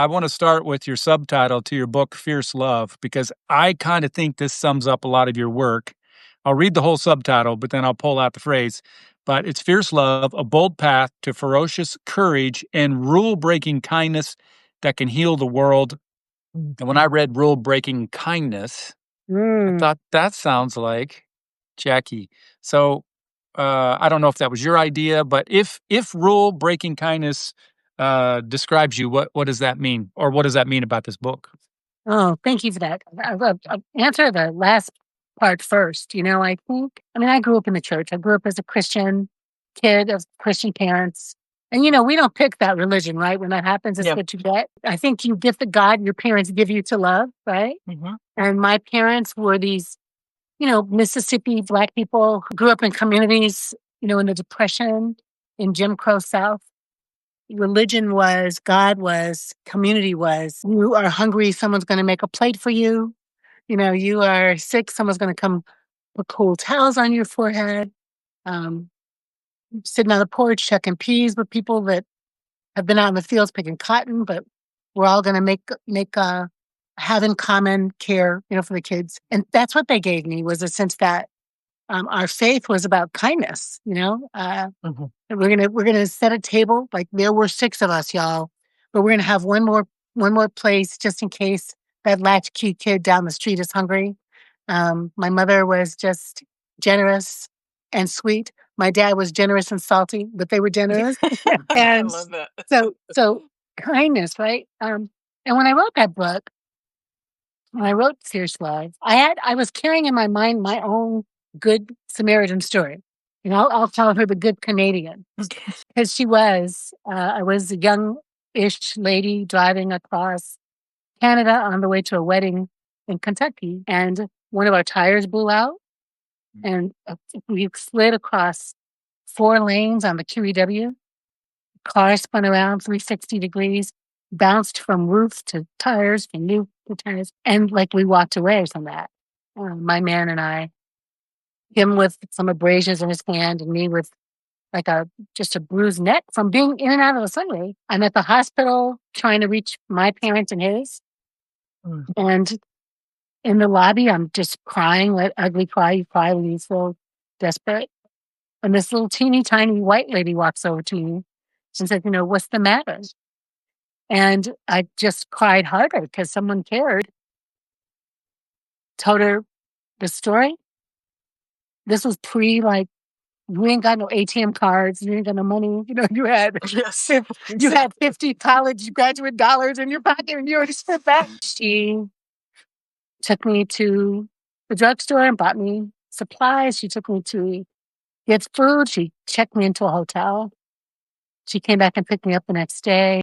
I want to start with your subtitle to your book, Fierce Love, because I kind of think this sums up a lot of your work. I'll read the whole subtitle, but then I'll pull out the phrase. But it's Fierce Love, a bold path to ferocious courage and rule breaking kindness that can heal the world. And when I read rule breaking kindness, I thought that sounds like Jackie. So I don't know if that was your idea, but if rule breaking kindness describes you, what does that mean, or what does that mean about this book? Oh, thank you for that. I'll answer the last part first. I grew up in the church. I grew up as a Christian kid of Christian parents. And, we don't pick that religion, right? When that happens, it's Yeah. what you get. I think you get the God your parents give you to love, right? Mm-hmm. And my parents were these, Mississippi Black people who grew up in communities, in the Depression, in Jim Crow South. Religion was, God was, community was. You are hungry, someone's going to make a plate for you. You are sick, someone's going to come put cool towels on your forehead. Sitting on the porch checking peas with people that have been out in the fields picking cotton, but we're all going to have in common care, for the kids. And that's what they gave me, was a sense that our faith was about kindness. Mm-hmm. And we're gonna set a table. Like, there were 6 of us, y'all, but we're gonna have one more place just in case that latchkey kid down the street is hungry. My mother was just generous and sweet. My dad was generous and salty, but they were generous. I And love that. so kindness, right? And when I wrote that book, when I wrote Fierce Love, I was carrying in my mind my own good Samaritan story. I'll tell her the good Canadian, because I was a young-ish lady driving across Canada on the way to a wedding in Kentucky, and one of our tires blew out, and we slid across 4 lanes on the QEW. Car spun around 360 degrees, bounced from roof to tires, from new to tires, and we walked away from that. My man and I, him with some abrasions in his hand, and me with just a bruised neck from being in and out of the sunray. I'm at the hospital trying to reach my parents and his. And in the lobby, I'm just crying, like ugly cry. You cry when you feel desperate. And this little teeny tiny white lady walks over to me and said, "What's the matter?" And I just cried harder because someone cared. Told her the story. This was you ain't got no ATM cards. You ain't got no money. You had Yes. you had 50 college graduate dollars in your pocket, and you already spent that. She took me to the drugstore and bought me supplies. She took me to get food. She checked me into a hotel. She came back and picked me up the next day.